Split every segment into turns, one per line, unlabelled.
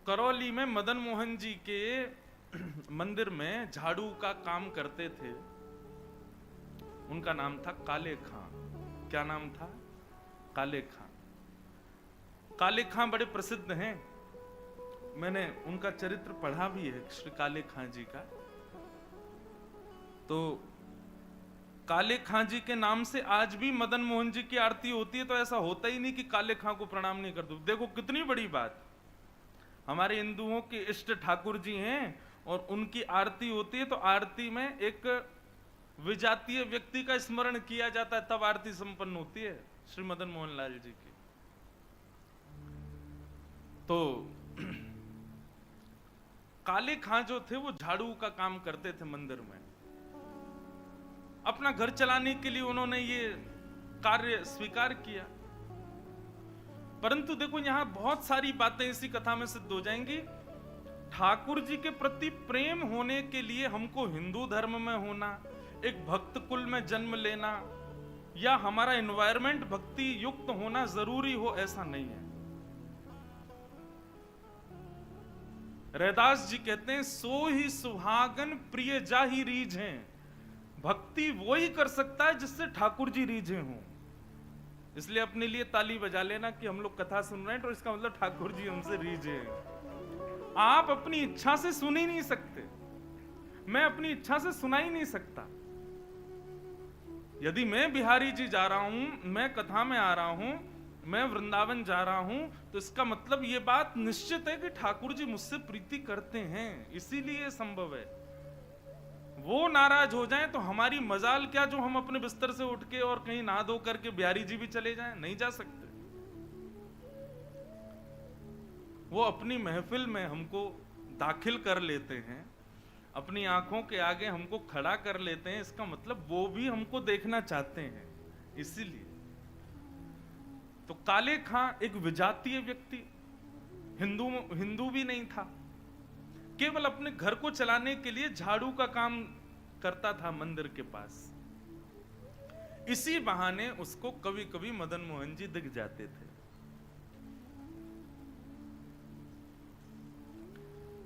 करौली में मदन मोहन जी के मंदिर में झाड़ू का काम करते थे। उनका नाम था काले खां। क्या नाम था? काले खां। काले खां बड़े प्रसिद्ध हैं। मैंने उनका चरित्र पढ़ा भी है, श्री काले खां जी का। तो काले खां जी के नाम से आज भी मदन मोहन जी की आरती होती है। तो ऐसा होता ही नहीं कि काले खां को प्रणाम नहीं कर दो। देखो कितनी बड़ी बात। हमारे हिंदुओं के इष्ट ठाकुर जी हैं और उनकी आरती होती है, तो आरती में एक विजातीय व्यक्ति का स्मरण किया जाता है, तब आरती संपन्न होती है श्री मदन मोहन लाल जी की। तो काले खां जो थे वो झाड़ू का काम करते थे मंदिर में। अपना घर चलाने के लिए उन्होंने ये कार्य स्वीकार किया। परंतु देखो यहां बहुत सारी बातें इसी कथा में सिद्ध हो जाएंगी। ठाकुर जी के प्रति प्रेम होने के लिए हमको हिंदू धर्म में होना, एक भक्त कुल में जन्म लेना, या हमारा एनवायरमेंट भक्ति युक्त होना जरूरी हो, ऐसा नहीं है। रैदास जी कहते हैं, सो ही सुहागन प्रिय जाहि रीझें। भक्ति वो ही कर सकता है जिससे ठाकुर जी रीझे हों। इसलिए अपने लिए ताली बजा लेना कि हम लोग कथा सुन रहे हैं, तो इसका मतलब ठाकुर जी हमसे रीझे हैं। आप अपनी इच्छा से सुन ही नहीं सकते। मैं अपनी इच्छा से सुना ही नहीं सकता। यदि मैं बिहारी जी जा रहा हूं, मैं कथा में आ रहा हूं, मैं वृंदावन जा रहा हूं, तो इसका मतलब यह बात निश्चित है कि ठाकुर जी मुझसे प्रीति करते हैं, इसीलिए संभव है। वो नाराज हो जाएं तो हमारी मजाल क्या जो हम अपने बिस्तर से उठ के और कहीं नहा धो करके बिहारी जी भी चले जाएं? नहीं जा सकते। वो अपनी महफिल में हमको दाखिल कर लेते हैं, अपनी आंखों के आगे हमको खड़ा कर लेते हैं, इसका मतलब वो भी हमको देखना चाहते हैं, इसीलिए। तो काले खां एक विजातीय व्यक्ति, हिंदू भी नहीं था, केवल अपने घर को चलाने के लिए झाड़ू का काम करता था मंदिर के पास। इसी बहाने उसको कभी कभी मदन मोहन जी दिख जाते थे।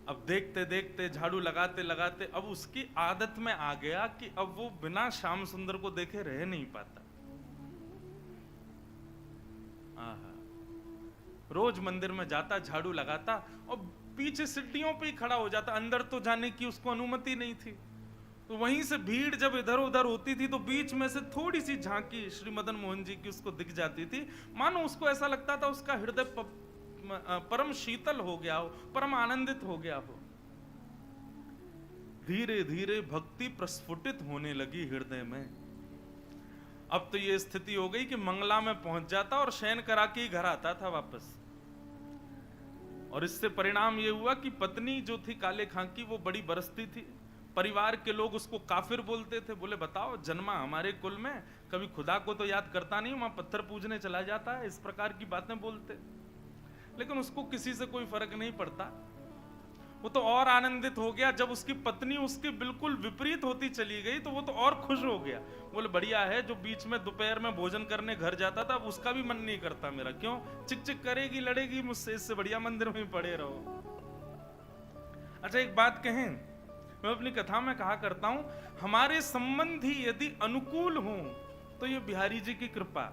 अब देखते देखते, झाड़ू लगाते लगाते, अब उसकी आदत में आ गया कि अब वो बिना श्याम सुंदर को देखे रह नहीं पाता। रोज मंदिर में जाता, झाड़ू लगाता और पीछे सीढ़ियों पे ही खड़ा हो जाता। अंदर तो जाने की उसको अनुमति नहीं थी। तो वहीं से भीड़ जब इधर उधर होती थी तो बीच में से थोड़ी सी झांकी श्री मदन मोहन जी की उसको दिख जाती थी। मानो उसको ऐसा लगता था उसका हृदय परम शीतल हो गया हो, परम आनंदित हो गया हो। धीरे धीरे भक्ति प्रस्फुटित होने लगी हृदय में। अब तो ये स्थिति हो गई कि मंगला में पहुंच जाता और शयन करा के ही घर आता था वापस। और इससे परिणाम ये हुआ कि पत्नी जो थी काले खां की, वो बड़ी बरसती थी। परिवार के लोग उसको काफिर बोलते थे। बोले बताओ, जन्मा हमारे कुल में, कभी खुदा को तो याद करता नहीं, वहां पत्थर पूजने चला जाता है, इस प्रकार की बातें बोलते। लेकिन उसको किसी से कोई फर्क नहीं पड़ता। वो तो और आनंदित हो गया जब उसकी पत्नी उसके बिल्कुल विपरीत होती चली गई, तो वो तो और खुश हो गया। बोले बढ़िया है, जो बीच में दोपहर में भोजन करने घर जाता था, अब उसका भी मन नहीं करता मेरा। क्यों? चिक चिक करेगी, लड़ेगी मुझसे, इससे बढ़िया मंदिर में ही पड़े रहो। अच्छा एक बात कहें, मैं अपनी कथा में कहा करता हूं, हमारे संबंधी यदि अनुकूल हों तो ये बिहारी जी की कृपा,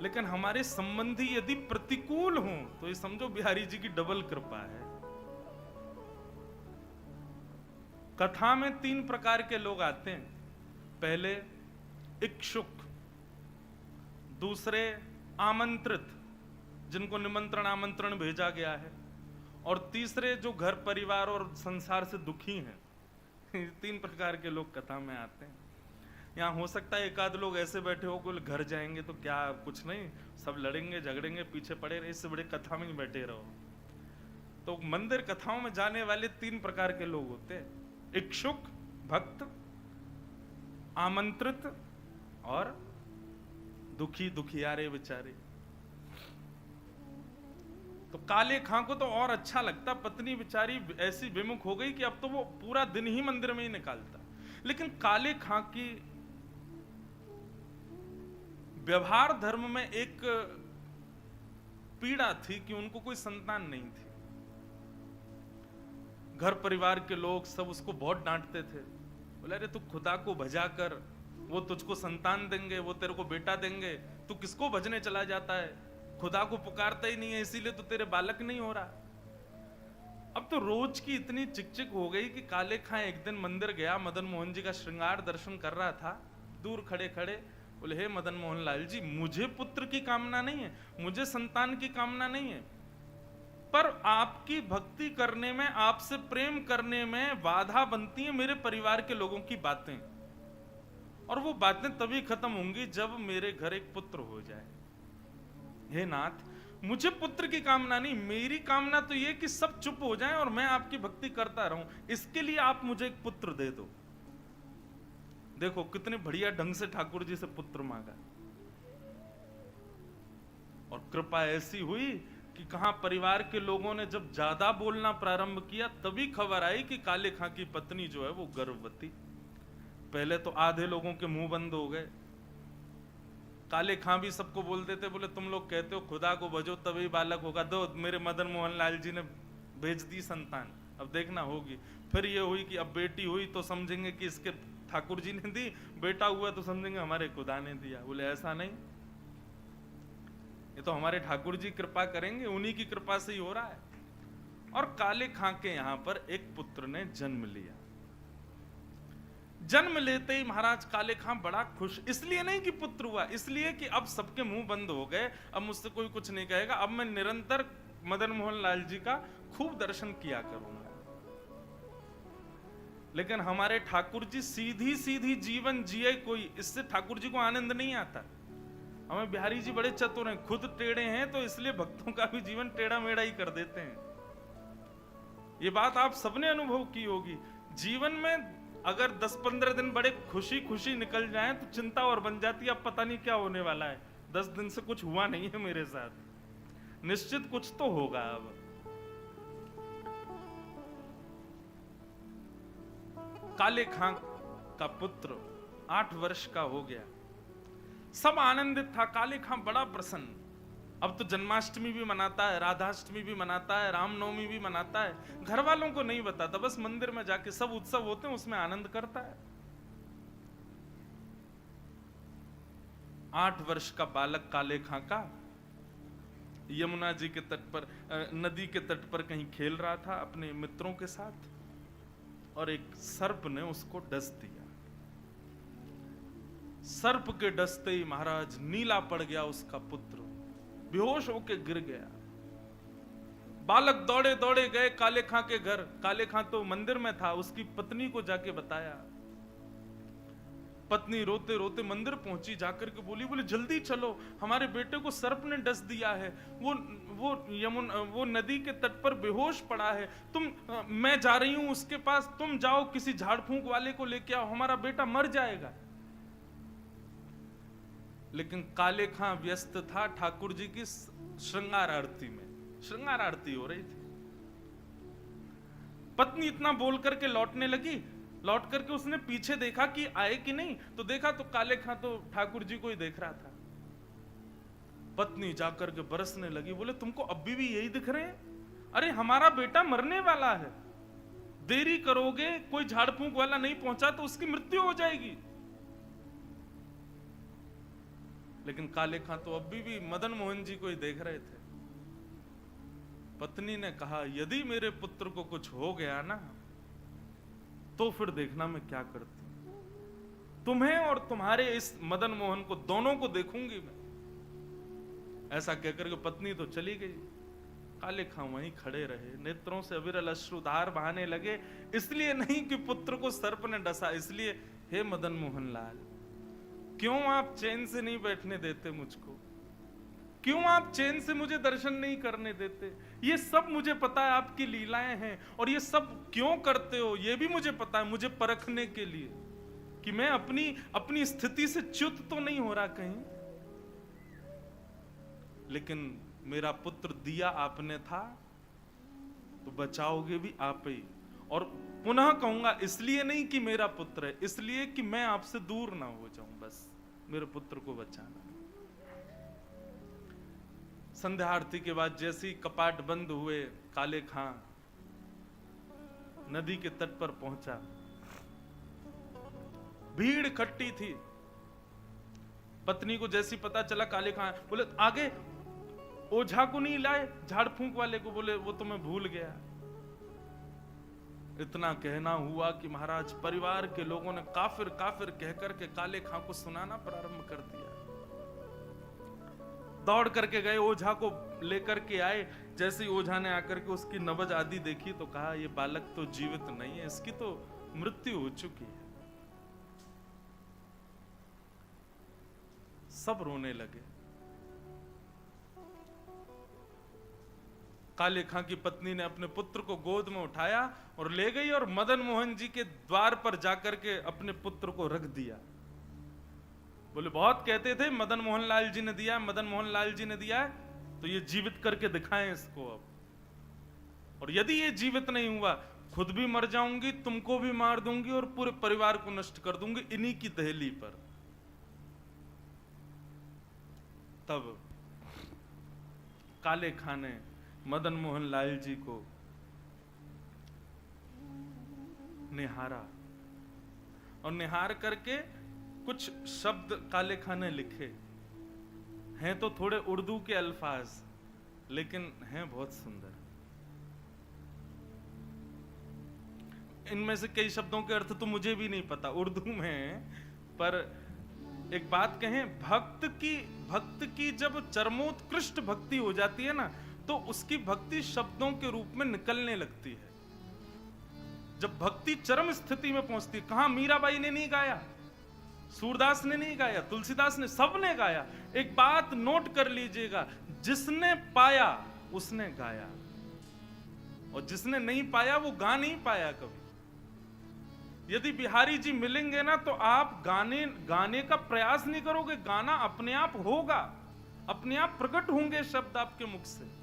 लेकिन हमारे संबंधी यदि प्रतिकूल हों तो ये समझो बिहारी जी की डबल कृपा है। कथा में 3 प्रकार के लोग आते हैं। पहले इच्छुक, दूसरे आमंत्रित, जिनको निमंत्रण आमंत्रण भेजा गया है, और तीसरे जो घर परिवार और संसार से दुखी हैं। 3 प्रकार के लोग कथा में आते हैं। यहाँ हो सकता है एक आध लोग ऐसे बैठे हो, कोई घर जाएंगे तो क्या, कुछ नहीं, सब लड़ेंगे झगड़ेंगे, पीछे पड़े रहे, इससे बड़े कथा में ही बैठे रहो। तो मंदिर कथाओं में जाने वाले 3 प्रकार के लोग होते हैं, इच्छुक, भक्त, आमंत्रित और दुखी, दुखियारे बेचारे। तो काले खां को तो और अच्छा लगता, पत्नी बेचारी ऐसी विमुख हो गई कि अब तो वो पूरा दिन ही मंदिर में ही निकालता। लेकिन काले खां की व्यवहार धर्म में एक पीड़ा थी कि उनको कोई संतान नहीं थी। घर परिवार के लोग सब उसको बहुत डांटते थे। बोले अरे तू खुदा को भजा कर, वो तुझको संतान देंगे, वो तेरे को बेटा देंगे, तू किसको भजने चला जाता है, खुदा को पुकारता ही नहीं है, इसीलिए तो तेरे बालक नहीं हो रहा। अब तो रोज की इतनी चिकचिक हो गई कि काले खां एक दिन मंदिर गया, मदन मोहन जी का श्रृंगार दर्शन कर रहा था, दूर खड़े खड़े बोले हे मदन मोहन लाल जी, मुझे पुत्र की कामना नहीं है, मुझे संतान की कामना नहीं है, पर आपकी भक्ति करने में, आपसे प्रेम करने में बाधा बनती है मेरे परिवार के लोगों की बातें, और वो बातें तभी खत्म होंगी जब मेरे घर एक पुत्र हो जाए। हे नाथ, मुझे पुत्र की कामना नहीं, मेरी कामना तो ये कि सब चुप हो जाएं और मैं आपकी भक्ति करता रहूं, इसके लिए आप मुझे एक पुत्र दे दो। देखो कितने बढ़िया ढंग से ठाकुर जी से पुत्र मांगा, और कृपा ऐसी हुई कि कहां परिवार के लोगों ने जब ज्यादा बोलना प्रारंभ किया तभी खबर आई कि काले खां की पत्नी जो है वो गर्भवती। पहले तो आधे लोगों के मुंह बंद हो गए। काले खां भी सबको बोलते थे, बोले तुम लोग कहते हो खुदा को भजो तभी बालक होगा, दो मेरे मदन मोहन लाल जी ने भेज दी संतान, अब देखना होगी। फिर ये हुई कि अब बेटी हुई तो समझेंगे कि इसके ठाकुर जी ने दी, बेटा हुआ तो समझेंगे हमारे खुदा ने दिया। बोले ऐसा नहीं, ये तो हमारे ठाकुर जी कृपा करेंगे, उन्हीं की कृपा से ही हो रहा है। और काले खां के यहां पर एक पुत्र ने जन्म लिया। जन्म लेते ही महाराज काले खां बड़ा खुश, इसलिए नहीं कि पुत्र हुआ, इसलिए कि अब सबके मुंह बंद हो गए, अब मुझसे कोई कुछ नहीं कहेगा, अब मैं निरंतर मदन मोहन लाल जी का खूब दर्शन किया करूंगा। लेकिन हमारे ठाकुर जी सीधी सीधी जीवन जिए कोई, इससे ठाकुर जी को आनंद नहीं आता। हमें बिहारी जी बड़े चतुर हैं, खुद टेढ़े हैं तो इसलिए भक्तों का भी जीवन टेढ़ा मेढ़ा ही कर देते हैं। ये बात आप सबने अनुभव की होगी। जीवन में अगर 10-15 दिन बड़े खुशी खुशी निकल जाएं तो चिंता और बन जाती है, अब पता नहीं क्या होने वाला है, 10 दिन से कुछ हुआ नहीं है मेरे साथ, निश्चित कुछ तो होगा। अब काले खां का पुत्र 8 वर्ष का हो गया, सब आनंदित था, काले खां बड़ा प्रसन्न। अब तो जन्माष्टमी भी मनाता है, राधाष्टमी भी मनाता है, रामनवमी भी मनाता है, घर वालों को नहीं बताता, बस मंदिर में जाके सब उत्सव होते हैं उसमें आनंद करता है। 8 वर्ष का बालक काले खां का यमुना जी के तट पर, नदी के तट पर कहीं खेल रहा था अपने मित्रों के साथ, और एक सर्प ने उसको डस दिया। सर्प के डसते ही महाराज नीला पड़ गया उसका पुत्र, बेहोश होके गिर गया। बालक दौड़े दौड़े गए काले खां के घर, काले खां तो मंदिर में था, उसकी पत्नी को जाके बताया। पत्नी रोते रोते मंदिर पहुंची, जाकर के बोली जल्दी चलो, हमारे बेटे को सर्प ने डस दिया है, वो नदी के तट पर बेहोश पड़ा है, मैं जा रही हूं उसके पास, तुम जाओ किसी झाड़ फूंक वाले को लेके आओ, हमारा बेटा मर जाएगा। लेकिन काले खां व्यस्त था ठाकुर जी की श्रृंगार आरती में, श्रृंगार आरती हो रही थी। पत्नी इतना बोल करके लौटने लगी, लौट करके उसने पीछे देखा कि आए कि नहीं, तो देखा तो काले खां तो ठाकुर जी को ही देख रहा था। पत्नी जाकर के बरसने लगी, बोले तुमको अभी भी यही दिख रहे हैं? अरे हमारा बेटा मरने वाला है, देरी करोगे, कोई झाड़ फूंक वाला नहीं पहुंचा तो उसकी मृत्यु हो जाएगी। लेकिन काले खां तो अभी भी मदन मोहन जी को ही देख रहे थे। पत्नी ने कहा यदि मेरे पुत्र को कुछ हो गया ना तो फिर देखना मैं क्या करती, तुम्हें और तुम्हारे इस मदन मोहन को दोनों को देखूंगी मैं। ऐसा कहकर के पत्नी तो चली गई, काले खां वहीं खड़े रहे, नेत्रों से अविरल अश्रुधार बहाने लगे, इसलिए नहीं कि पुत्र को सर्प ने डसा, इसलिए हे मदन मोहन लाल, क्यों आप चैन से नहीं बैठने देते मुझको, क्यों आप चैन से मुझे दर्शन नहीं करने देते? ये सब मुझे पता है आपकी लीलाएं हैं, और ये सब क्यों करते हो ये भी मुझे पता है, मुझे परखने के लिए कि मैं अपनी स्थिति से च्युत तो नहीं हो रहा कहीं। लेकिन मेरा पुत्र दिया आपने था तो बचाओगे भी आप ही, और पुनः कहूंगा इसलिए नहीं कि मेरा पुत्र है, इसलिए कि मैं आपसे दूर ना हो जाऊं, बस मेरे पुत्र को बचाना। संध्या आरती के बाद जैसे ही कपाट बंद हुए, काले खां नदी के तट पर पहुंचा। भीड़ इकट्ठी थी। पत्नी को जैसी पता चला काले खां, बोले आगे ओझा को नहीं लाए, झाड़ फूंक वाले को, बोले वो तो मैं भूल गया। इतना कहना हुआ कि महाराज परिवार के लोगों ने काफिर काफिर कहकर के काले खां को सुनाना प्रारंभ कर दिया। दौड़ करके गए, ओझा को लेकर के आए। जैसे ही ओझा ने आकर के उसकी नब्ज आदि देखी तो कहा ये बालक तो जीवित नहीं है, इसकी तो मृत्यु हो चुकी है। सब रोने लगे। काले खां की पत्नी ने अपने पुत्र को गोद में उठाया और ले गई और मदन मोहन जी के द्वार पर जाकर के अपने पुत्र को रख दिया। बोले बहुत कहते थे मदन मोहन लाल जी ने दिया, मदन मोहन लाल जी ने दिया, तो ये जीवित करके दिखाएं इसको अब। और यदि ये जीवित नहीं हुआ, खुद भी मर जाऊंगी, तुमको भी मार दूंगी और पूरे परिवार को नष्ट कर दूंगी इन्हीं की दहली पर। तब काले खां ने मदन मोहन लाल जी को निहारा और निहार करके कुछ शब्द काले खां ने लिखे। हैं तो थोड़े उर्दू के अल्फाज, लेकिन हैं बहुत सुंदर। इनमें से कई शब्दों के अर्थ तो मुझे भी नहीं पता, उर्दू में। पर एक बात कहें, भक्त की जब चरमोत्कृष्ट भक्ति हो जाती है ना, तो उसकी भक्ति शब्दों के रूप में निकलने लगती है। जब भक्ति चरम स्थिति में पहुंचती है, कहां मीराबाई ने नहीं गाया, सूरदास ने नहीं गाया, तुलसीदास ने, सबने गाया। एक बात नोट कर लीजिएगा, जिसने पाया उसने गाया, और जिसने नहीं पाया वो गा नहीं पाया कभी। यदि बिहारी जी मिलेंगे ना, तो आप गाने का प्रयास नहीं करोगे, गाना अपने आप होगा, अपने आप प्रकट होंगे शब्द आपके मुख से।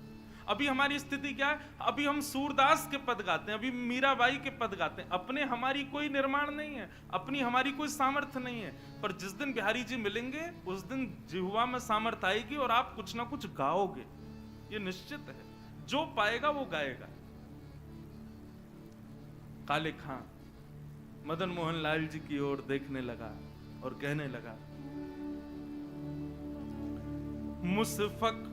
अभी हमारी स्थिति क्या है, अभी हम सूरदास के पद गाते हैं, अभी मीराबाई के पद गाते हैं, अपने हमारी कोई निर्माण नहीं है, अपनी हमारी कोई सामर्थ्य नहीं है। पर जिस दिन बिहारी जी मिलेंगे, उस दिन जिह्वा में सामर्थ्य आएगी और आप कुछ ना कुछ गाओगे, ये निश्चित है। जो पाएगा वो गाएगा। काले खां मदन मोहन लाल जी की ओर देखने लगा और कहने लगा, मुसफक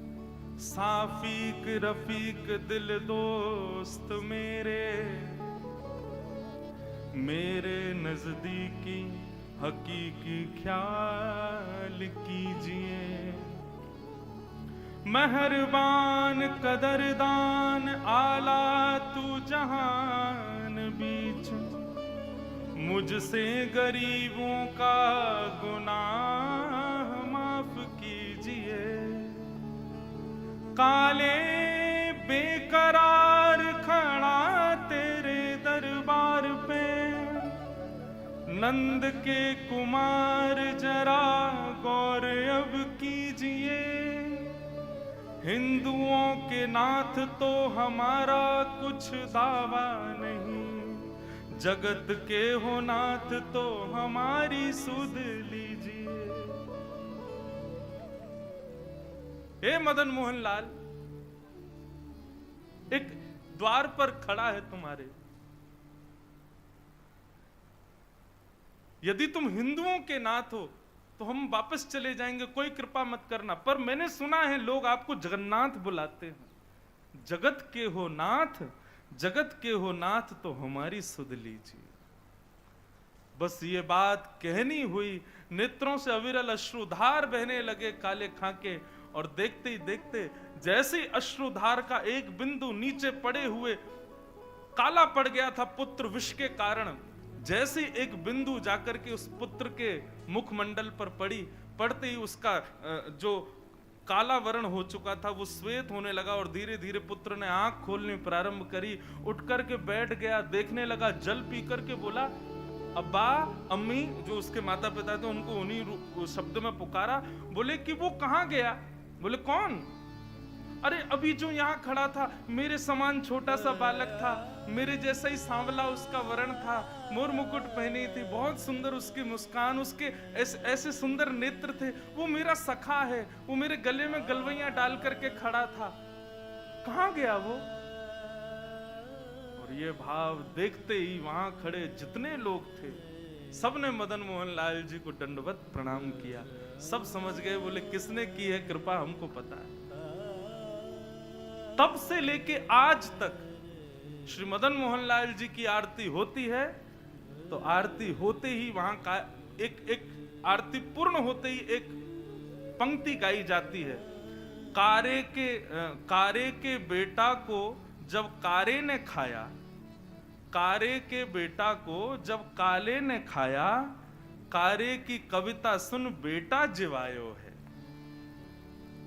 साफीक रफीक दिल दोस्त मेरे नजदीकी हकीकी ख्याल कीजिए। मेहरबान कदरदान आला तू जहान बीच, मुझसे गरीबों का गुनाह माफ कीजिए। काले बेकरार खड़ा तेरे दरबार पे, नंद के कुमार जरा गौर अब कीजिए। हिंदुओं के नाथ तो हमारा कुछ दावा नहीं, जगत के हो नाथ तो हमारी सुध लीजिए। हे मदन मोहन लाल, एक द्वार पर खड़ा है तुम्हारे, यदि तुम हिंदुओं के नाथ हो तो हम वापस चले जाएंगे, कोई कृपा मत करना। पर मैंने सुना है लोग आपको जगन्नाथ बुलाते हैं। जगत के हो नाथ, जगत के हो नाथ तो हमारी सुध लीजिए। बस ये बात कहनी हुई, नेत्रों से अविरल अश्रुधार बहने लगे काले खां के, और देखते ही देखते जैसे ही अश्रुधार का एक बिंदु नीचे पड़े हुए काला पड़ गया था पुत्र विष के कारण, जैसे एक बिंदु जाकर के उस पुत्र के मुखमंडल पर पड़ी, पड़ते ही उसका जो काला वर्ण हो चुका था वो श्वेत होने लगा, और धीरे धीरे पुत्र ने आंख खोलनी प्रारंभ करी। उठ करके बैठ गया, देखने लगा, जल पी करके बोला, अब्बा अम्मी, जो उसके माता पिता थे उनको उन्हीं शब्द में पुकारा। बोले कि वो कहाँ गया? बोले कौन? अरे अभी जो यहाँ खड़ा था, मेरे समान छोटा सा बालक था, मेरे जैसा ही सांवला उसका वर्ण था, मोर मुकुट पहनी थी, बहुत सुंदर उसकी मुस्कान, उसके ऐसे सुंदर नेत्र थे, वो मेरा सखा है, वो मेरे गले में गलवैयां डाल करके खड़ा था, कहाँ गया वो? और और ये भाव देखते ही वहां खड़े जितने लोग थे सबने मदन मोहन लाल जी को दंडवत प्रणाम किया। सब समझ गए, बोले किसने की है कृपा हमको पता है। तब से लेके आज तक श्री मदन मोहन लाल जी की आरती होती है तो आरती होते ही वहां का एक आरती पूर्ण होते ही एक पंक्ति गाई जाती है। कारे के बेटा को जब कारे ने खाया, कारे के बेटा को जब काले ने खाया, कारे की कविता सुन बेटा जिवायो है।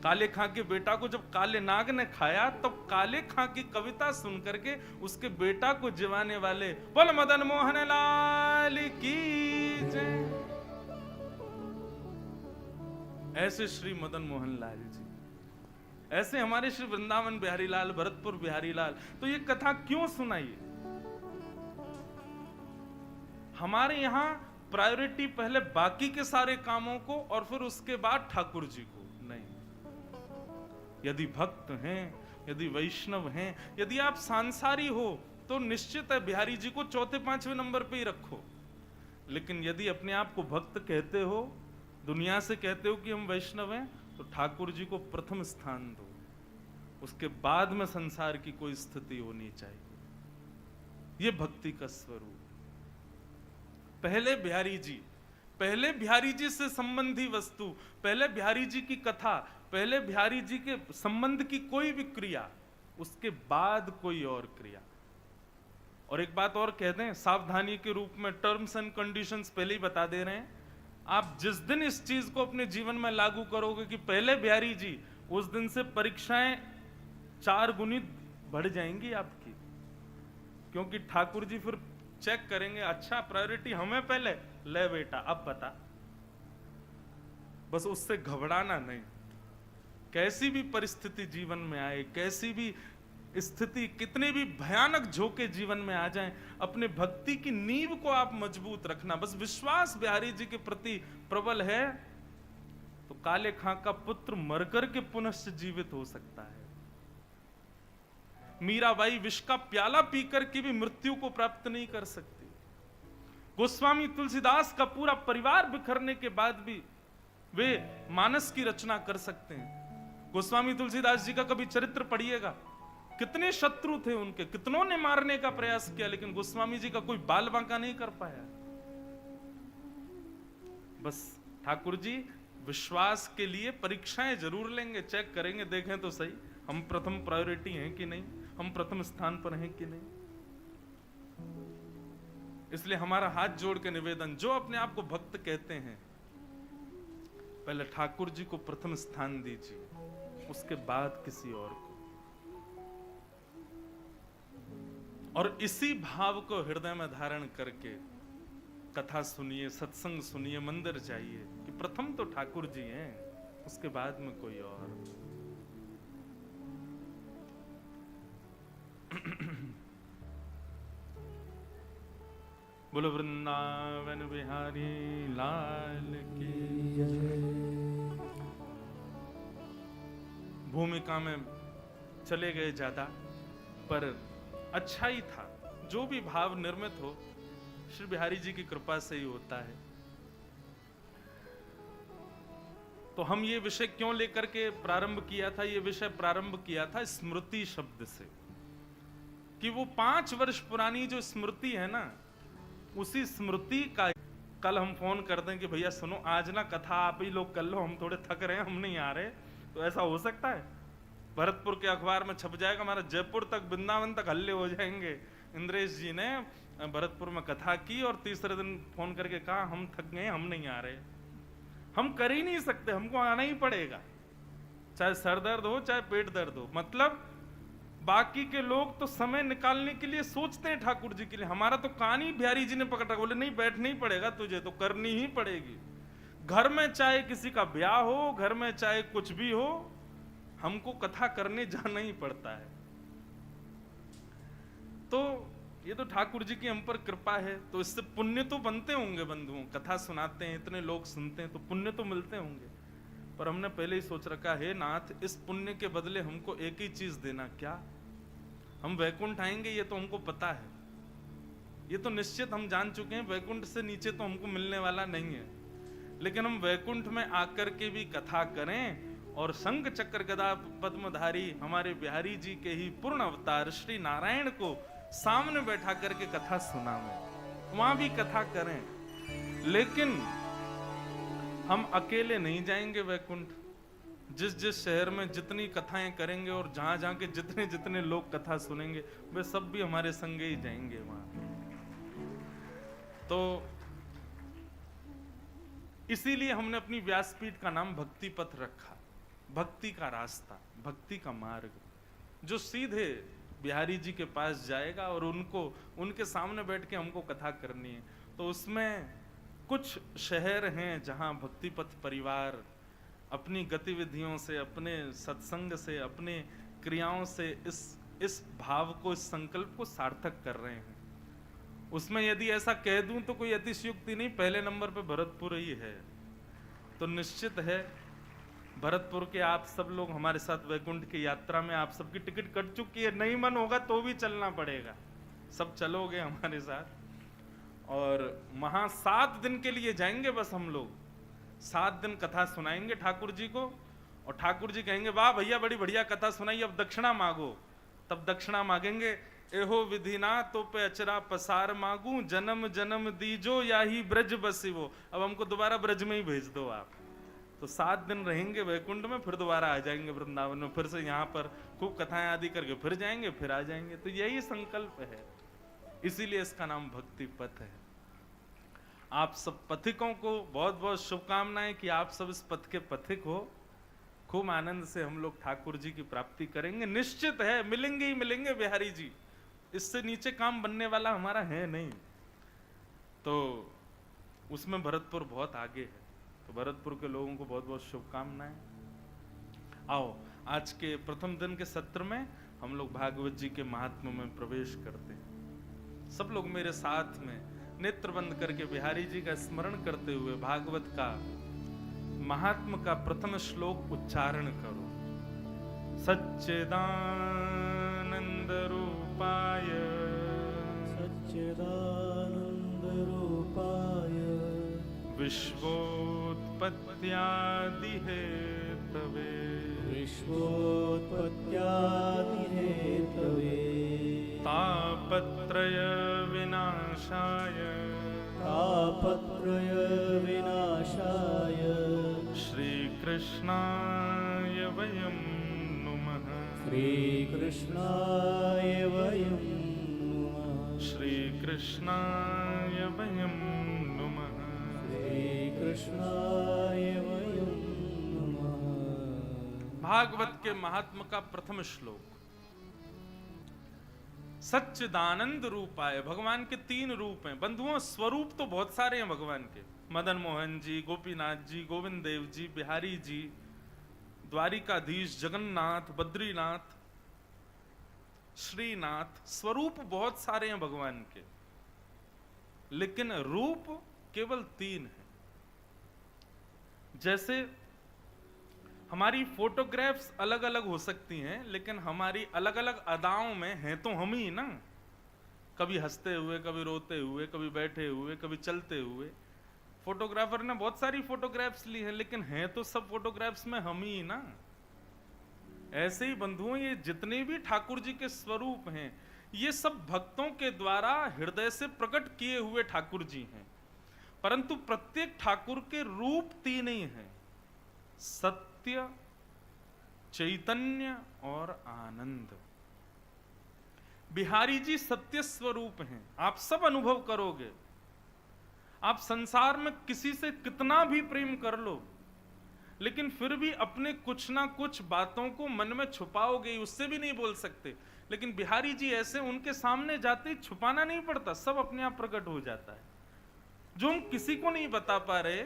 काले खां के बेटा को जब काले नाग ने खाया तब काले खां की कविता सुन करके उसके बेटा को जिवाने वाले बोल मदन मोहन लाल की जय। ऐसे श्री मदन मोहन लाल जी, ऐसे हमारे श्री वृंदावन बिहारी लाल, भरतपुर बिहारी लाल। तो ये कथा क्यों सुनाई? हमारे यहां प्रायोरिटी पहले बाकी के सारे कामों को और फिर उसके बाद ठाकुर जी को नहीं। यदि भक्त हैं, यदि वैष्णव हैं, यदि आप सांसारी हो तो निश्चित है बिहारी जी को चौथे पांचवें नंबर पे ही रखो। लेकिन यदि अपने आप को भक्त कहते हो, दुनिया से कहते हो कि हम वैष्णव हैं, तो ठाकुर जी को प्रथम स्थान दो। उसके बाद में संसार की कोई स्थिति होनी चाहिए। यह भक्ति का स्वरूप। पहले बिहारी जी से संबंधी वस्तु, पहले बिहारी जी की कथा, पहले बिहारी जी के संबंध की कोई भी क्रिया, उसके बाद कोई और क्रिया। और एक बात और कह दें सावधानी के रूप में, टर्म्स एंड कंडीशंस पहले ही बता दे रहे हैं। आप जिस दिन इस चीज को अपने जीवन में लागू करोगे कि पहले बिहारी जी, उस दिन से परीक्षाएं 4 गुनी बढ़ जाएंगी आपकी। क्योंकि ठाकुर जी फिर चेक करेंगे, अच्छा प्रायोरिटी हमें पहले, ले बेटा अब बता। बस उससे घबराना नहीं। कैसी भी परिस्थिति जीवन में आए, कैसी भी स्थिति, कितने भी भयानक झोंके जीवन में आ जाएं, अपने भक्ति की नींव को आप मजबूत रखना। बस विश्वास बिहारी जी के प्रति प्रबल है तो काले खां का पुत्र मरकर के पुनः जीवित हो सकता है। मीराबाई विष का प्याला पीकर के भी मृत्यु को प्राप्त नहीं कर सकती। गोस्वामी तुलसीदास का पूरा परिवार बिखरने के बाद भी वे मानस की रचना कर सकते हैं। गोस्वामी तुलसीदास जी का कभी चरित्र पढ़िएगा, कितने शत्रु थे उनके, कितनों ने मारने का प्रयास किया, लेकिन गोस्वामी जी का कोई बाल बांका नहीं कर पाया। बस ठाकुर जी विश्वास के लिए परीक्षाएं जरूर लेंगे, चेक करेंगे, देखें तो सही हम प्रथम प्रायोरिटी हैं कि नहीं, हम प्रथम स्थान पर हैं कि नहीं। इसलिए हमारा हाथ जोड़ के निवेदन, जो अपने आप को भक्त कहते हैं, पहले ठाकुर जी को प्रथम स्थान दीजिए, उसके बाद किसी और को। और इसी भाव को हृदय में धारण करके कथा सुनिए, सत्संग सुनिए, मंदिर जाइए कि प्रथम तो ठाकुर जी हैं, उसके बाद में कोई और। बोलो वृंदावन बिहारी लाल की जय। भूमिका में चले गए ज्यादा, पर अच्छा ही था। जो भी भाव निर्मित हो श्री बिहारी जी की कृपा से ही होता है। तो हम ये विषय क्यों लेकर के प्रारंभ किया था? ये विषय प्रारंभ किया था स्मृति शब्द से, कि वो 5 वर्ष पुरानी जो स्मृति है ना, उसी स्मृति का कल हम फोन कर दें कि भैया सुनो आज ना कथा आप ही लोग कर लो, हम थोड़े थक रहे हैं, हम नहीं आ रहे, तो ऐसा हो सकता है? भरतपुर के अखबार में छप जाएगा, हमारा जयपुर तक, वृंदावन तक हल्ले हो जाएंगे। इंद्रेश जी ने भरतपुर में कथा की और तीसरे दिन फोन करके कहा हम थक गए, हम नहीं आ रहे। हम कर ही नहीं सकते, हमको आना ही पड़ेगा, चाहे सर दर्द हो चाहे पेट दर्द हो। मतलब बाकी के लोग तो समय निकालने के लिए सोचते हैं ठाकुर जी के लिए, हमारा तो कान ही बिहारी जी ने पकड़ रखा, बोले नहीं बैठना ही पड़ेगा तुझे, तो करनी ही पड़ेगी। घर में चाहे किसी का ब्याह हो, घर में चाहे कुछ भी हो, हमको कथा करने जाना ही पड़ता है। तो ये तो ठाकुर जी की हम पर कृपा है, तो इससे पुण्य तो बनते होंगे बंधुओं, कथा सुनाते हैं, इतने लोग सुनते हैं, तो पुण्य तो मिलते होंगे। पर हमने पहले ही सोच रखा है नाथ, इस पुण्य के बदले हमको एक ही चीज देना, क्या? हम वैकुंठ आएंगे ये तो हमको पता है, ये तो निश्चित हम जान चुके हैं, वैकुंठ से नीचे तो हमको मिलने वाला नहीं है। लेकिन हम वैकुंठ में आकर के भी कथा करें और शंख चक्र गदा पद्मधारी हमारे बिहारी जी के ही पूर्ण अवतार श्री नारायण को सामने बैठा करके कथा सुनावें, वहां भी कथा करें। लेकिन हम अकेले नहीं जाएंगे वैकुंठ। जिस जिस शहर में जितनी कथाएं करेंगे और जहां जहां के जितने जितने लोग कथा सुनेंगे वे सब भी हमारे संगे ही जाएंगे वहां। तो इसीलिए हमने अपनी व्यासपीठ का नाम भक्ति पथ रखा। भक्ति का रास्ता, भक्ति का मार्ग, जो सीधे बिहारी जी के पास जाएगा और उनको उनके सामने बैठ के हमको कथा करनी है। तो उसमें कुछ शहर हैं जहां भक्ति पथ परिवार अपनी गतिविधियों से, अपने सत्संग से, अपने क्रियाओं से इस भाव को, इस संकल्प को सार्थक कर रहे हैं। उसमें यदि ऐसा कह दूं तो कोई अतिशयोक्ति नहीं, पहले नंबर पे भरतपुर ही है। तो निश्चित है भरतपुर के आप सब लोग हमारे साथ वैकुंठ की यात्रा में, आप सबकी टिकट कट चुकी है, नहीं मन होगा तो भी चलना पड़ेगा, सब चलोगे हमारे साथ। और वहां 7 दिन के लिए जाएंगे बस हम लोग। 7 दिन कथा सुनाएंगे ठाकुर जी को, और ठाकुर जी कहेंगे वाह भैया बड़ी बढ़िया कथा सुनाई, अब दक्षिणा मांगो। तब दक्षिणा मांगेंगे, एहो विधिना तो पे अचरा पसार मांगू, जन्म जन्म दीजो या ही ब्रज बसिवो। अब हमको दोबारा ब्रज में ही भेज दो आप। तो 7 दिन रहेंगे वैकुंठ में, फिर दोबारा आ जाएंगे वृंदावन में, फिर से यहाँ पर खूब कथाएं आदि करके फिर जाएंगे, फिर आ जाएंगे। तो यही संकल्प है, इसीलिए इसका नाम भक्ति पथ है। आप सब पथिकों को बहुत बहुत शुभकामनाएं कि आप सब इस पथ के पथिक हो। खूब आनंद से हम लोग ठाकुर जी की प्राप्ति करेंगे, निश्चित है मिलेंगे ही मिलेंगे बिहारी जी, इससे नीचे काम बनने वाला हमारा है नहीं। तो उसमें भरतपुर बहुत आगे है, तो भरतपुर के लोगों को बहुत बहुत शुभकामनाएं। आओ आज के प्रथम दिन के सत्र में हम लोग भागवत जी के महात्म्य में प्रवेश करते हैं। सब लोग मेरे साथ में नेत्र बंद करके बिहारी जी का स्मरण करते हुए भागवत का महात्म का प्रथम श्लोक उच्चारण करो। सच्चिदानंद रूपाय
सच्चिदानंद रूपाय
विश्वोत्पत्त्यादि हेतवे
विश्वोत्पत्त्यादि हेतवे
तापत्रय विनाशाय
तापत्रय विनाशाय
श्रीकृष्णाय वयं नुमः
श्रीकृष्णाय वयं नुमः
श्रीकृष्णाय वयं नुमः
श्रीकृष्णाय वयं नुमः।
भागवत के महात्म का प्रथम श्लोक। सच्चिदानंद रूपाय, भगवान के 3 रूप हैं। बंधुओं स्वरूप तो बहुत सारे हैं भगवान के, मदन मोहन जी, गोपीनाथ जी, गोविंद देव जी, बिहारी जी, द्वारिकाधीश, जगन्नाथ, बद्रीनाथ, श्रीनाथ, स्वरूप बहुत सारे हैं भगवान के, लेकिन रूप केवल 3 है। जैसे हमारी फोटोग्राफ्स अलग अलग हो सकती हैं, लेकिन हमारी अलग अलग अदाओं में हैं तो हम ही ना, कभी हंसते हुए, कभी रोते हुए, कभी बैठे हुए, कभी चलते हुए। फोटोग्राफर ने बहुत सारी फोटोग्राफ्स ली हैं, लेकिन हैं तो सब फोटोग्राफ्स में हम ही ना। ऐसे ही बंधुओं ये जितने भी ठाकुर जी के स्वरूप हैं, ये सब भक्तों के द्वारा हृदय से प्रकट किए हुए ठाकुर जी हैं। परंतु प्रत्येक ठाकुर के रूप 3 ही हैं, सत्य, चैतन्य और आनंद। बिहारी जी सत्य स्वरूप हैं, आप सब अनुभव करोगे। आप संसार में किसी से कितना भी प्रेम कर लो, लेकिन फिर भी अपने कुछ ना कुछ बातों को मन में छुपाओगे, उससे भी नहीं बोल सकते। लेकिन बिहारी जी ऐसे, उनके सामने जाते ही छुपाना नहीं पड़ता, सब अपने आप प्रकट हो जाता है। जो हम किसी को नहीं बता पा रहे,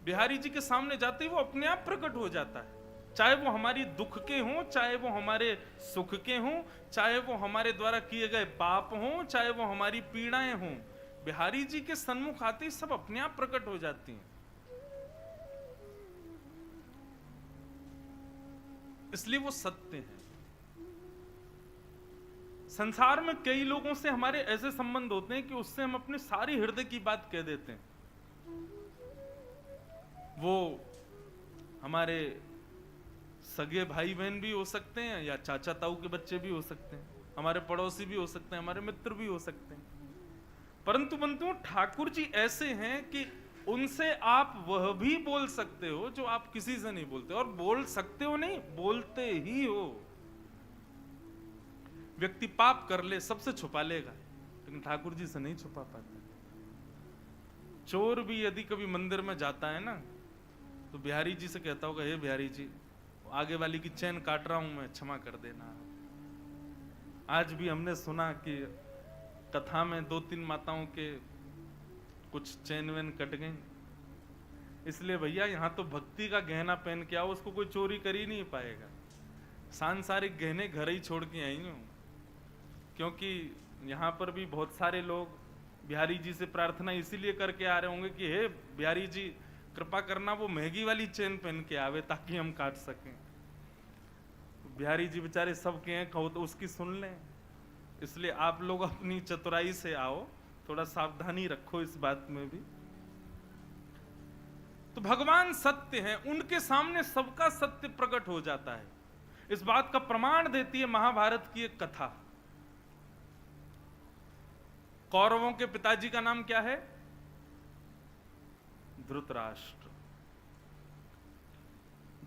बिहारी जी के सामने जाते ही वो अपने आप प्रकट हो जाता है। चाहे वो हमारी दुख के हों, चाहे वो हमारे सुख के हों, चाहे वो हमारे द्वारा किए गए पाप हों, चाहे वो हमारी पीड़ाएं हों, बिहारी जी के सन्मुख आते ही सब अपने आप प्रकट हो जाती हैं। इसलिए वो सत्य है। संसार में कई लोगों से हमारे ऐसे संबंध होते हैं कि उससे हम अपनी सारी हृदय की बात कह देते हैं। वो हमारे सगे भाई बहन भी हो सकते हैं, या चाचा ताऊ के बच्चे भी हो सकते हैं, हमारे पड़ोसी भी हो सकते हैं, हमारे मित्र भी हो सकते हैं। परंतु बंधुओं, ठाकुर जी ऐसे हैं कि उनसे आप वह भी बोल सकते हो जो आप किसी से नहीं बोलते, और बोल सकते हो नहीं, बोलते ही हो। व्यक्ति पाप कर ले, सबसे छुपा लेगा, लेकिन ठाकुर जी से नहीं छुपा पाता। चोर भी यदि कभी मंदिर में जाता है ना, तो बिहारी जी से कहता होगा, हे बिहारी जी, आगे वाली की चैन काट रहा हूं मैं, क्षमा कर देना। आज भी हमने सुना कि कथा में 2-3 माताओं के कुछ चैन वैन कट गई, इसलिए भैया यहां तो भक्ति का गहना पहन के आओ, उसको कोई चोरी कर ही नहीं पाएगा। सांसारिक गहने घर ही छोड़ के आई हूं, क्योंकि यहां पर भी बहुत सारे लोग बिहारी जी से प्रार्थना इसीलिए करके आ रहे होंगे कि हे बिहारी जी, कृपा करना वो महंगी वाली चेन पहन के आवे ताकि हम काट सकें। बिहारी जी बेचारे सबके हैं, कहो तो उसकी सुन लें। इसलिए आप लोग अपनी चतुराई से आओ, थोड़ा सावधानी रखो इस बात में भी। तो भगवान सत्य हैं, उनके सामने सबका सत्य प्रकट हो जाता है। इस बात का प्रमाण देती है महाभारत की एक कथा। कौरवों के पिताजी का नाम क्या है? धृतराष्ट्र।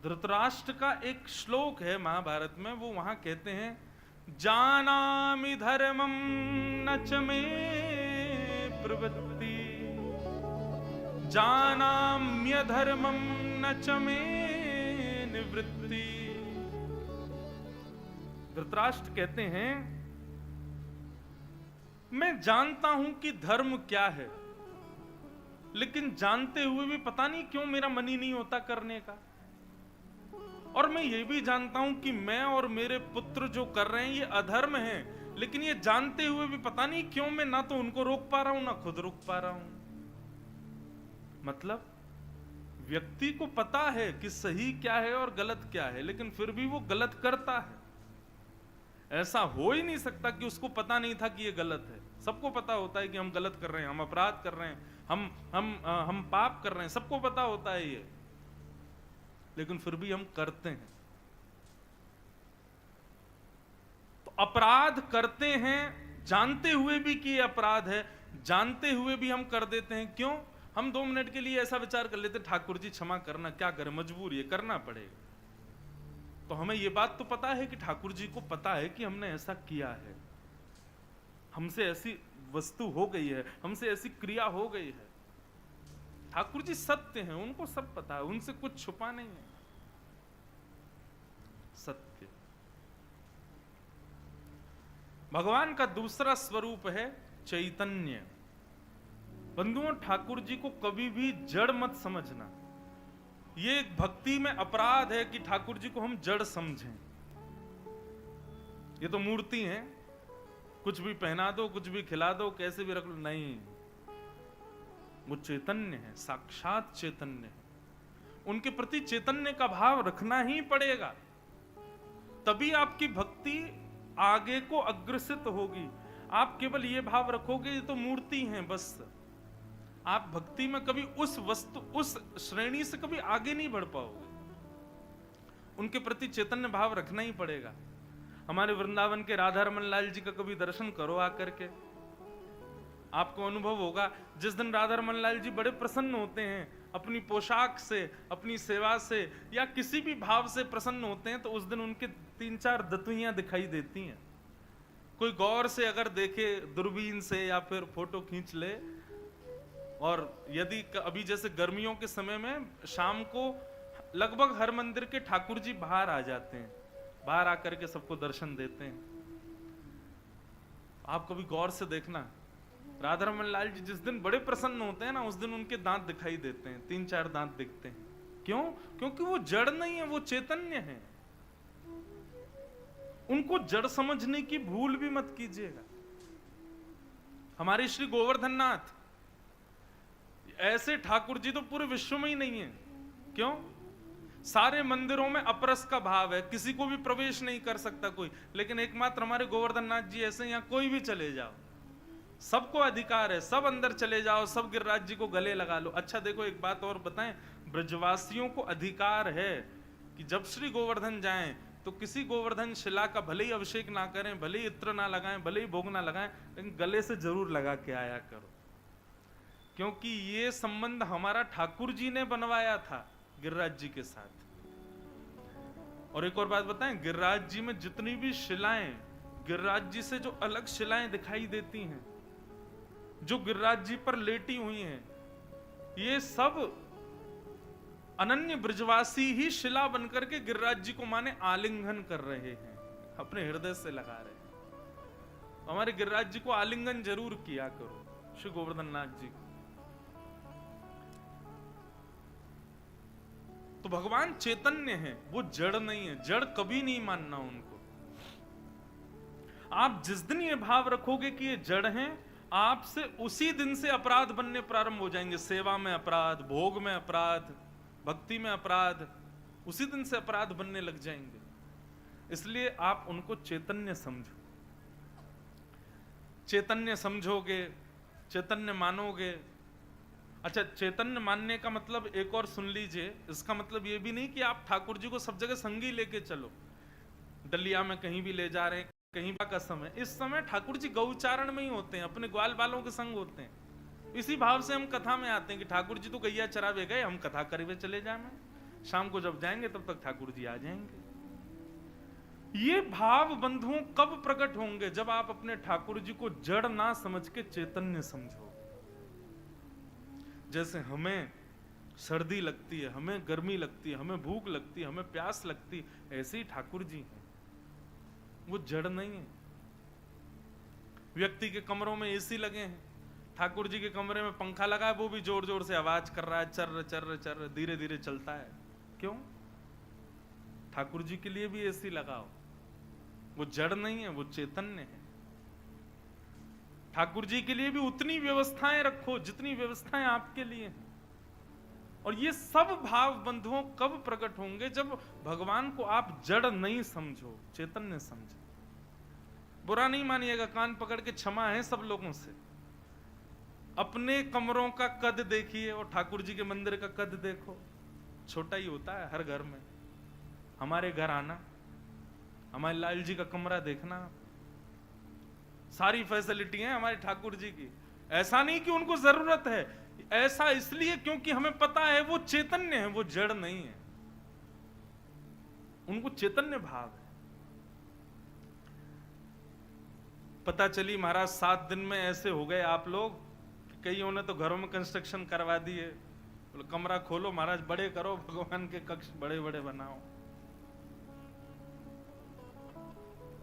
धृतराष्ट्र का एक श्लोक है महाभारत में, वो वहां कहते हैं, जानामि धर्मं न च मे प्रवृत्ति, जानाम्य धर्मं न च मे निवृत्ति। धृतराष्ट्र कहते हैं, मैं जानता हूं कि धर्म क्या है, लेकिन जानते हुए भी पता नहीं क्यों मेरा मन ही नहीं होता करने का। और मैं ये भी जानता हूं कि मैं और मेरे पुत्र जो कर रहे हैं ये अधर्म है, लेकिन ये जानते हुए भी पता नहीं क्यों मैं ना तो उनको रोक पा रहा हूं ना खुद रोक पा रहा हूं। मतलब व्यक्ति को पता है कि सही क्या है और गलत क्या है, लेकिन फिर भी वो गलत करता है। ऐसा हो ही नहीं सकता कि उसको पता नहीं था कि ये गलत है। सबको पता होता है कि हम गलत कर रहे हैं, हम अपराध कर रहे हैं, हम पाप कर रहे हैं, सबको पता होता है ये, लेकिन फिर भी हम करते हैं। तो अपराध करते हैं जानते हुए भी कि ये अपराध है, जानते हुए भी हम कर देते हैं। क्यों? हम 2 मिनट के लिए ऐसा विचार कर लेते, ठाकुर जी क्षमा करना, क्या करें, मजबूर, ये करना पड़ेगा। तो हमें ये बात तो पता है कि ठाकुर जी को पता है कि हमने ऐसा किया है, हमसे ऐसी वस्तु हो गई है, हमसे ऐसी क्रिया हो गई है। ठाकुर जी सत्य हैं, उनको सब पता है, उनसे कुछ छुपा नहीं है। सत्य। भगवान का दूसरा स्वरूप है चैतन्य। बंधुओं, ठाकुर जी को कभी भी जड़ मत समझना। ये एक भक्ति में अपराध है कि ठाकुर जी को हम जड़ समझें। ये तो मूर्ति है, कुछ भी पहना दो, कुछ भी खिला दो, कैसे भी रख लो, नहीं, वो चैतन्य है, साक्षात चैतन्य है। उनके प्रति चैतन्य का भाव रखना ही पड़ेगा, तभी आपकी भक्ति आगे को अग्रसित होगी। आप केवल ये भाव रखोगे ये तो मूर्ति है बस, आप भक्ति में कभी उस वस्तु, उस श्रेणी से कभी आगे नहीं बढ़ पाओगे। उनके प्रति चैतन्य भाव रखना ही पड़ेगा। हमारे वृंदावन के राधा रमन लाल जी का कभी दर्शन करो आकर के, आपको अनुभव होगा। जिस दिन राधा रमन लाल जी बड़े प्रसन्न होते हैं, अपनी पोशाक से, अपनी सेवा से, या किसी भी भाव से प्रसन्न होते हैं, तो उस दिन उनके 3-4 दतुइयां दिखाई देती हैं। कोई गौर से अगर देखे दूरबीन से या फिर फोटो खींच ले, और यदि अभी जैसे गर्मियों के समय में शाम को लगभग हर मंदिर के ठाकुर जी बाहर आ जाते हैं, बाहर आकर के सबको दर्शन देते हैं। आप कभी गौर से देखना, राधा रमन लाल जी जिस दिन बड़े प्रसन्न होते हैं ना, उस दिन उनके दांत दिखाई देते हैं, 3-4 दांत दिखते हैं। क्यों? क्योंकि वो जड़ नहीं है, वो चैतन्य है। उनको जड़ समझने की भूल भी मत कीजिएगा। हमारे श्री गोवर्धन नाथ, ऐसे ठाकुर जी तो पूरे विश्व में ही नहीं है। क्यों? सारे मंदिरों में अपरस का भाव है, किसी को भी प्रवेश नहीं कर सकता कोई, लेकिन एकमात्र हमारे गोवर्धन नाथ जी ऐसे, यहाँ कोई भी चले जाओ, सबको अधिकार है, सब अंदर चले जाओ, सब गिरिराज जी को गले लगा लो। अच्छा देखो एक बात और बताएं, ब्रजवासियों को अधिकार है कि जब श्री गोवर्धन जाएं तो किसी गोवर्धन शिला का भले ही अभिषेक ना करें, भले ही इत्र ना लगाएं, भले ही भोग ना लगाएं, लेकिन गले से जरूर लगा के आया करो, क्योंकि ये संबंध हमारा ठाकुर जी ने बनवाया था गिरिराज जी के साथ। और एक और बात बताएं, गिरिराज जी में जितनी भी शिलाएं, गिरिराज जी से जो अलग शिलाएं दिखाई देती हैं, जो गिरिराज जी पर लेटी हुई हैं, ये सब अनन्य ब्रजवासी ही शिला बनकर के गिरिराज जी को माने आलिंगन कर रहे हैं, अपने हृदय से लगा रहे हैं। हमारे गिरिराज जी को आलिंगन जरूर किया करो, श्री गोवर्धन नाथ जी को। तो भगवान चैतन्य है, वो जड़ नहीं है, जड़ कभी नहीं मानना उनको। आप जिस दिन ये भाव रखोगे कि ये जड़ हैं, आपसे उसी दिन से अपराध बनने प्रारंभ हो जाएंगे। सेवा में अपराध, भोग में अपराध, भक्ति में अपराध, उसी दिन से अपराध बनने लग जाएंगे। इसलिए आप उनको चैतन्य समझो। चैतन्य समझोगे, चैतन्य मानोगे। अच्छा, चैतन्य मानने का मतलब एक और सुन लीजिए, इसका मतलब ये भी नहीं कि आप ठाकुर जी को सब जगह संगी लेके चलो, डलिया में कहीं भी ले जा रहे हैं, कहीं का समय। इस समय ठाकुर जी गौचारण में ही होते हैं, अपने ग्वाल बालों के संग होते हैं। इसी भाव से हम कथा में आते हैं कि ठाकुर जी तो गैया चरावे गए, हम कथा करवे चले जाए, शाम को जब जाएंगे तब तक ठाकुर जी आ जाएंगे। ये भाव बंधुओं कब प्रकट होंगे? जब आप अपने ठाकुर जी को जड़ ना समझ के चैतन्य समझो। जैसे हमें सर्दी लगती है, हमें गर्मी लगती है, हमें भूख लगती है, हमें प्यास लगती है, ऐसे ही ठाकुर जी हैं, वो जड़ नहीं है। व्यक्ति के कमरों में एसी लगे हैं, ठाकुर जी के कमरे में पंखा लगा है, वो भी जोर जोर से आवाज कर रहा है, चर्र चर्र चर्र, धीरे धीरे चलता है। क्यों? ठाकुर जी के लिए भी एसी लगाओ। वो जड़ नहीं है, वो चैतन्य है। ठाकुर जी के लिए भी उतनी व्यवस्थाएं रखो जितनी व्यवस्थाएं आपके लिए हैं। और ये सब भाव बंधुओं कब प्रकट होंगे? जब भगवान को आप जड़ नहीं समझो, चैतन्य समझो। बुरा नहीं मानिएगा, कान पकड़ के क्षमा है सब लोगों से। अपने कमरों का कद देखिए और ठाकुर जी के मंदिर का कद देखो, छोटा ही होता है हर घर में। हमारे घर आना, हमारे लाल जी का कमरा देखना, सारी फैसिलिटी है हमारे ठाकुर जी की। ऐसा नहीं कि उनको जरूरत है, ऐसा इसलिए क्योंकि हमें पता है वो चैतन्य है, वो जड़ नहीं है, उनको चैतन्य भाव है। पता चली महाराज 7 दिन में ऐसे हो गए आप लोग, कईयों ने तो घरों में कंस्ट्रक्शन करवा दिए। कमरा खोलो महाराज, बड़े करो, भगवान के कक्ष बड़े बड़े बनाओ।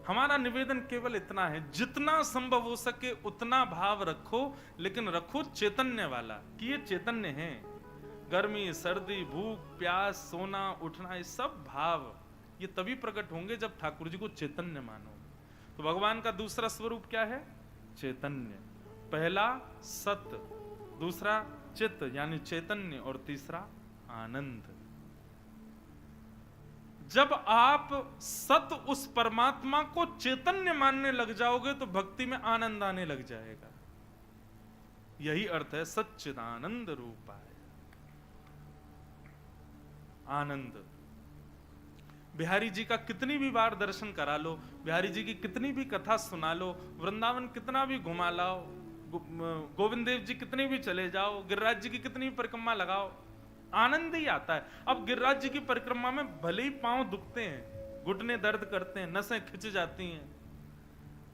हमारा निवेदन केवल इतना है, जितना संभव हो सके उतना भाव रखो, लेकिन रखो चैतन्य वाला, कि ये चैतन्य है। गर्मी, सर्दी, भूख, प्यास, सोना, उठना, ये सब भाव ये तभी प्रकट होंगे जब ठाकुर जी को चैतन्य मानोगे। तो भगवान का दूसरा स्वरूप क्या है? चैतन्य। पहला सत, दूसरा चित्त यानी चैतन्य, और तीसरा आनंद। जब आप सत उस परमात्मा को चैतन्य मानने लग जाओगे तो भक्ति में आनंद आने लग जाएगा। यही अर्थ है सच्चिदानंद रूपाय। आनंद। बिहारी जी का कितनी भी बार दर्शन करा लो, बिहारी जी की कितनी भी कथा सुना लो, वृंदावन कितना भी घुमा लाओ, गोविंद देव जी कितने भी चले जाओ, गिरिराज जी की कितनी भी परिक्रमा लगाओ, आनंद ही आता है। अब गिरिराज जी की परिक्रमा में भले ही पांव दुखते हैं, घुटने दर्द करते हैं, नसें खिंच जाती हैं,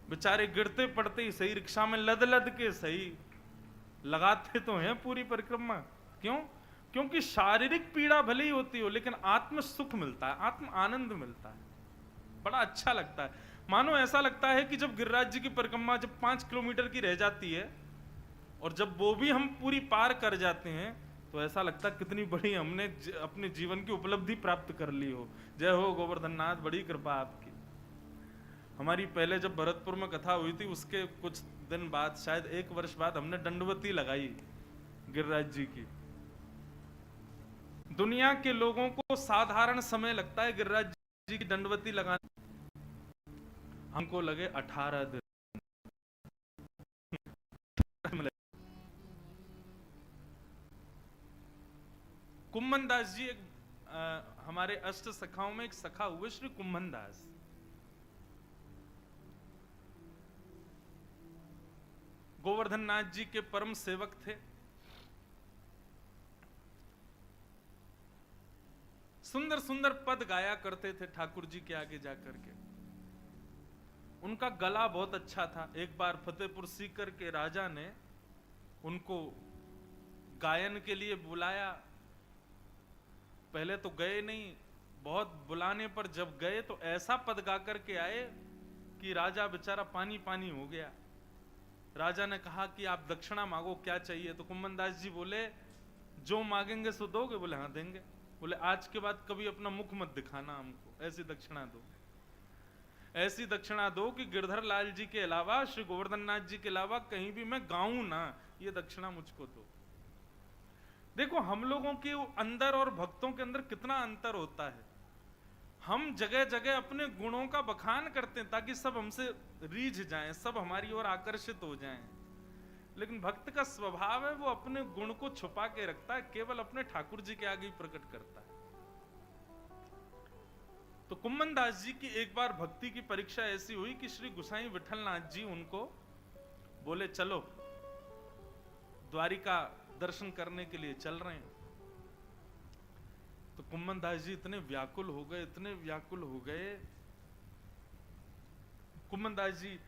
बेचारे गिरते पड़ते ही सही, रिक्शा में लद लद के सही, लगाते तो हैं पूरी परिक्रमा। क्यों? क्योंकि शारीरिक पीड़ा भले ही होती हो, लेकिन आत्म सुख मिलता है, आत्म आनंद मिलता है, बड़ा अच्छा लगता है। मानो ऐसा लगता है कि जब गिरिराज जी की परिक्रमा जब 5 किलोमीटर की रह जाती है और जब वो भी हम पूरी पार कर जाते हैं, तो ऐसा लगता है कितनी बड़ी हमने अपने जीवन की उपलब्धि प्राप्त कर ली हो। जय हो गोवर्धन नाथ, बड़ी कृपा आपकी। हमारी पहले जब भरतपुर में कथा हुई थी, उसके कुछ दिन बाद, शायद 1 वर्ष बाद, हमने दंडवती लगाई गिरिराज जी की। दुनिया के लोगों को साधारण समय लगता है गिरिराज जी की दंडवती लगाने, हमको लगे 18 दिन। कुम्भन दास जी हमारे अष्ट सखाओं में एक सखा हुए श्री कुम्भन दास। गोवर्धन नाथ जी के परम सेवक थे। सुंदर सुंदर पद गाया करते थे ठाकुर जी के आगे जाकर के। उनका गला बहुत अच्छा था। एक बार फतेहपुर सीकर के राजा ने उनको गायन के लिए बुलाया। पहले तो गए नहीं, बहुत बुलाने पर जब गए तो ऐसा पद गा करके आए कि राजा बेचारा पानी पानी हो गया। राजा ने कहा कि आप दक्षिणा मांगो, क्या चाहिए? तो कुम्भन दास जी बोले, जो मांगेंगे सो दोगे? बोले हाँ देंगे। बोले आज के बाद कभी अपना मुख मत दिखाना हमको, ऐसी दक्षिणा दो, ऐसी दक्षिणा दो कि गिरधर लाल जी के अलावा, श्री गोवर्धन नाथ जी के अलावा कहीं भी मैं गाऊं ना, ये दक्षिणा मुझको दो। देखो हम लोगों के अंदर और भक्तों के अंदर कितना अंतर होता है। हम जगह जगह अपने गुणों का बखान करते हैं ताकि सब हमसे रीझ जाएं, सब हमारी ओर आकर्षित हो जाएं। लेकिन भक्त का स्वभाव है वो अपने गुण को छुपा के रखता है, केवल अपने ठाकुर जी के आगे ही प्रकट करता है। तो कुम्भन दास जी की एक बार भक्ति की परीक्षा ऐसी हुई कि श्री गुसाई विठलनाथ जी उनको बोले चलो द्वारिका दर्शन करने के लिए चल रहे हैं। तो कुम्भन दास जी इतने व्याकुल हो गए, इतने व्याकुल हो गए। कुम्भन दास जी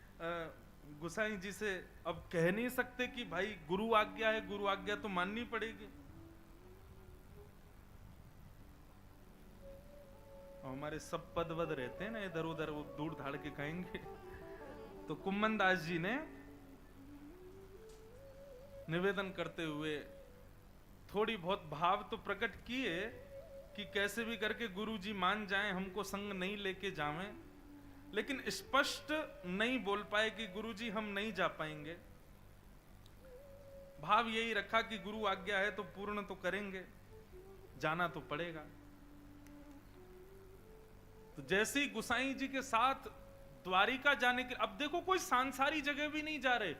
गुसाई जी से अब कह नहीं सकते कि भाई गुरु आज्ञा है, गुरु आज्ञा तो माननी पड़ेगी। और हमारे सब पद वद रहते हैं ना इधर उधर, वो दूर धाड़ के कहेंगे। तो कुम्भन दास जी ने निवेदन करते हुए थोड़ी बहुत भाव तो प्रकट किए कि कैसे भी करके गुरु जी मान जाएं, हमको संग नहीं लेके जावें, लेकिन स्पष्ट नहीं बोल पाए कि गुरु जी हम नहीं जा पाएंगे। भाव यही रखा कि गुरु आज्ञा है तो पूर्ण तो करेंगे, जाना तो पड़ेगा। तो जैसे ही गुसाई जी के साथ द्वारिका जाने के, अब देखो कोई सांसारी जगह भी नहीं जा रहे,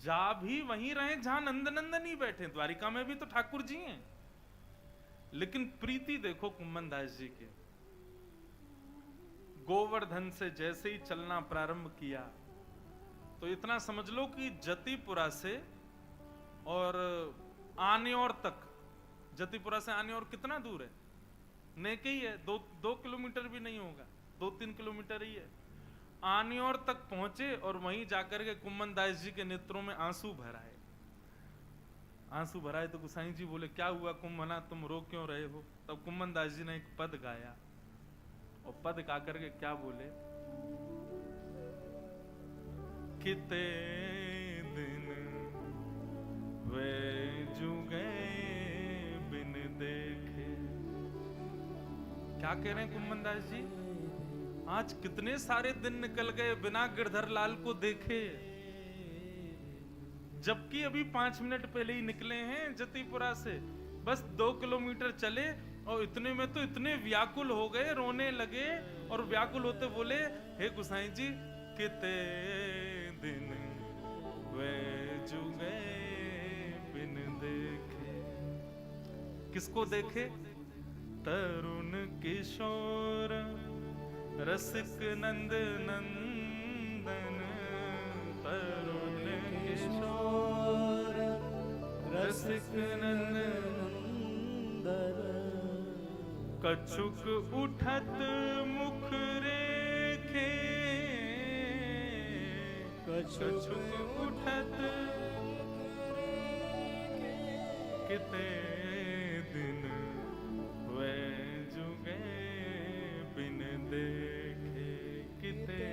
जा भी वहीं रहे जहां नंदनंदन ही बैठे। द्वारिका में भी तो ठाकुर जी हैं, लेकिन प्रीति देखो कुम्भन दास जी की। गोवर्धन से जैसे ही चलना प्रारंभ किया तो इतना समझ लो कि जतिपुरा से और आनेऔर तक, जतिपुरा से आनेऔर कितना दूर है? नेके ही है, 2 किलोमीटर भी नहीं होगा, 2-3 किलोमीटर ही है। आनेऔर तक पहुंचे और वहीं जाकर के कुम्भन दास जी के नेत्रों में आंसू भराए। आंसू भराए तो गुसाई जी बोले क्या हुआ कुम्भना, तुम रो क्यों रहे हो? तब कुम्भन दास जी ने एक पद गाया और पद गा करके क्या बोले, किते दिन वे जुगे बिन देखे। क्या कह रहे हैं कुम्भन दास जी? आज कितने सारे दिन निकल गए बिना गिरधर लाल को देखे, जबकि अभी 5 मिनट पहले ही निकले हैं जतिपुरा से, बस 2 किलोमीटर चले और इतने में तो इतने व्याकुल हो गए, रोने लगे और व्याकुल होते बोले, हे गुसाई जी किते दिन वे जुगे बिन देखे। किसको देखे? तरुण किशोर रसिक नंद नंदन, तरुण किशोर रसिक नंदन, कछुक उठत मुख रेखे, कछुक उठत किते दिन वे जुगे बिन देखे, किते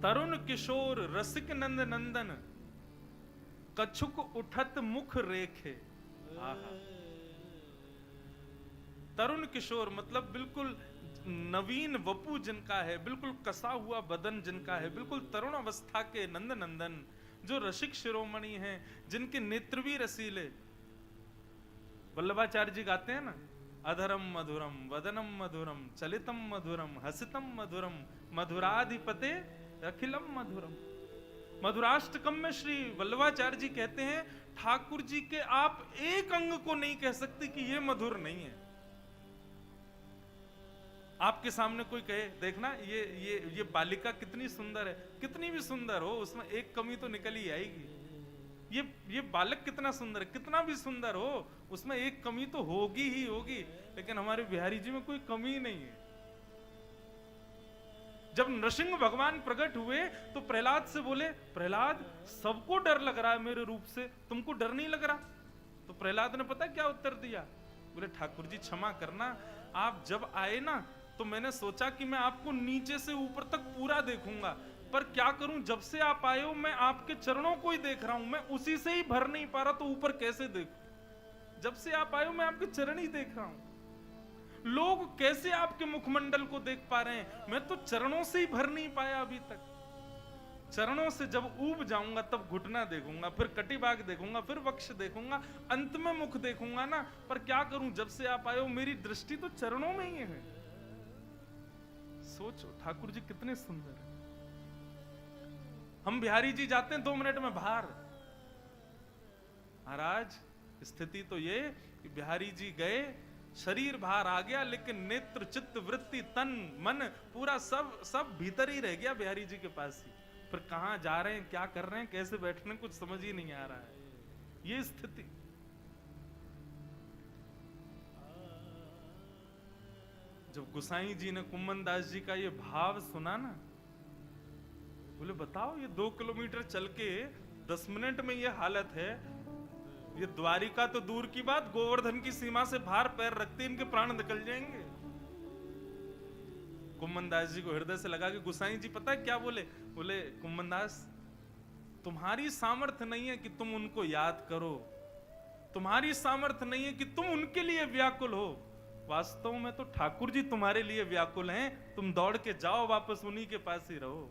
तरुण किशोर रसिक नंद नंदन, कछुक उठत मुख रेखे। आहा, तरुण किशोर मतलब बिल्कुल नवीन वपु जिनका है, बिल्कुल कसा हुआ बदन जिनका है, बिल्कुल तरुण अवस्था के नंद नंदन, जो रसिक शिरोमणि हैं, जिनके नेत्र भी रसीले। वल्लभाचार्य जी गाते हैं ना, अधरम मधुरम वदनम मधुरम चलितम मधुरम हसितम मधुरम मधुराधिपते अखिलम मधुरम। मधुराष्टकम में श्री वल्लभाचार्य जी कहते हैं, ठाकुर जी के आप एक अंग को नहीं कह सकते कि ये मधुर नहीं है। आपके सामने कोई कहे, देखना ये बालिका कितनी सुंदर है, कितनी भी सुंदर हो उसमें एक कमी तो निकल ही आएगी। ये बालक कितना सुंदर है, कितना भी सुंदर हो उसमें एक कमी तो होगी ही होगी। लेकिन हमारे बिहारी जी में कोई कमी नहीं है। जब नृसिंह भगवान प्रकट हुए तो प्रहलाद से बोले, प्रहलाद सबको डर लग रहा है मेरे रूप से, तुमको डर नहीं लग रहा? तो प्रहलाद ने पता क्या उत्तर दिया? बोले, ठाकुर जी क्षमा करना, आप जब आए ना तो मैंने सोचा कि मैं आपको नीचे से ऊपर तक पूरा देखूंगा, पर क्या करूं, जब से आप आए हो मैं आपके चरणों को ही देख रहा हूं, मैं उसी से ही भर नहीं पा रहा, तो ऊपर कैसे देखूं? जब से आप आए हो मैं आपके चरण ही देख रहा हूं। लोग कैसे आपके मुखमंडल को देख पा रहे हैं, मैं तो चरणों से ही भर नहीं पाया अभी तक। चरणों से जब ऊब जाऊंगा तब घुटना देखूंगा, फिर कटिभाग देखूंगा, फिर वक्ष देखूंगा, अंत में मुख देखूंगा ना। पर क्या करूं, जब से आप आए हो मेरी दृष्टि तो चरणों में ही है। सोचो ठाकुर जी कितने सुंदर है। हम बिहारी जी जाते हैं 2 मिनट में बाहर। महाराज स्थिति तो ये कि बिहारी जी गए, शरीर बाहर आ गया, लेकिन नेत्र चित्त वृत्ति तन मन पूरा सब भीतर ही रह गया बिहारी जी के पास ही। फिर कहां जा रहे हैं, क्या कर रहे हैं, कैसे बैठने, कुछ समझ ही नहीं आ रहा है। ये स्थिति। जब गोसाई जी ने कुम्मन दास जी का ये भाव सुना ना, बोले बताओ ये 2 किलोमीटर चल के 10 मिनट में ये हालत है, ये द्वारिका तो दूर की बात, गोवर्धन की सीमा से बाहर पैर रखते इनके प्राण निकल जाएंगे। कुम्मन दास जी को हृदय से लगा कि गोसाई जी पता है क्या बोले? बोले, कुम्मन दास तुम्हारी सामर्थ्य नहीं है कि तुम उनको याद करो, तुम्हारी सामर्थ्य नहीं है कि तुम उनके लिए व्याकुल हो, वास्तव में तो ठाकुर जी तुम्हारे लिए व्याकुल हैं। तुम दौड़ के जाओ वापस, उन्हीं के पास ही रहो।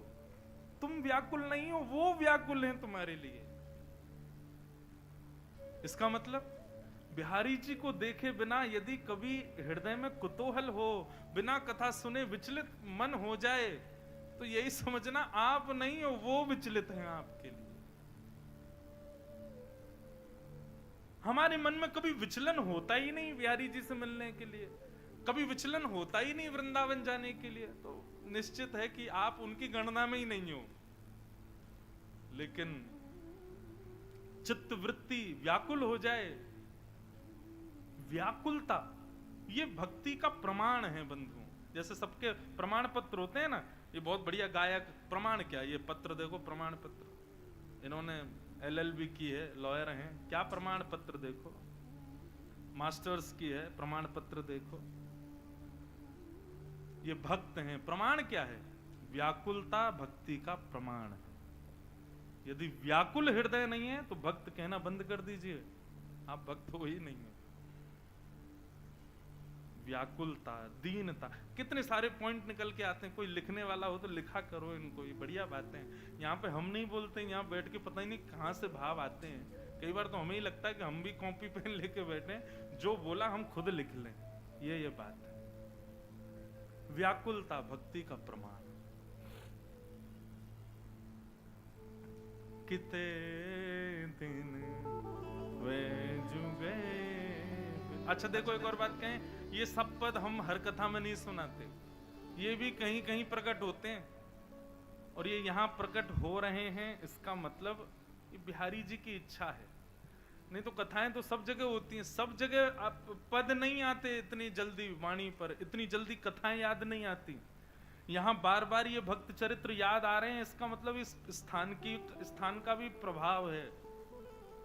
तुम व्याकुल नहीं हो, वो व्याकुल हैं तुम्हारे लिए। इसका मतलब बिहारी जी को देखे बिना यदि कभी हृदय में कुतूहल हो, बिना कथा सुने विचलित मन हो जाए, तो यही समझना आप नहीं हो, वो विचलित हैं आपके लिए। हमारे मन में कभी विचलन होता ही नहीं बिहारी जी से मिलने के लिए, कभी विचलन होता ही नहीं वृंदावन जाने के लिए, तो निश्चित है कि आप उनकी गणना में ही नहीं हो। लेकिन चित्त वृत्ति व्याकुल हो जाए, व्याकुलता ये भक्ति का प्रमाण है बंधुओं। जैसे सबके प्रमाण पत्र होते हैं ना, ये बहुत बढ़िया गायक, प्रमाण क्या, ये पत्र देखो प्रमाण पत्र, इन्होंने LLB की है, लॉयर हैं, क्या प्रमाण पत्र देखो, मास्टर्स की है, प्रमाण पत्र देखो। ये भक्त हैं, प्रमाण क्या है? व्याकुलता भक्ति का प्रमाण है। यदि व्याकुल हृदय नहीं है तो भक्त कहना बंद कर दीजिए, आप भक्त हो ही नहीं है। व्याकुलता, दीनता, कितने सारे पॉइंट निकल के आते हैं। कोई लिखने वाला हो तो लिखा करो इनको, ये बढ़िया बातें हैं। यहाँ पे हम नहीं बोलते, यहाँ बैठ के पता ही नहीं कहाँ से भाव आते हैं। कई बार तो हमें ही लगता है कि हम भी कॉपी पेन लेके बैठे, जो बोला हम खुद लिख लें। ये बात है। व्याकुलता भक्ति का प्रमाण। किते दिन वे जुगे। अच्छा देखो एक और बात कहें, ये सब पद हम हर कथा में नहीं सुनाते, ये भी कहीं कहीं प्रकट होते हैं, और ये यहाँ प्रकट हो रहे हैं। इसका मतलब ये बिहारी जी की इच्छा है। नहीं तो कथाएं तो सब जगह होती हैं, सब जगह आप पद नहीं आते इतनी जल्दी वाणी पर, इतनी जल्दी कथाएं याद नहीं आती। यहाँ बार बार ये भक्त चरित्र याद आ रहे हैं, इसका मतलब इस स्थान का भी प्रभाव है।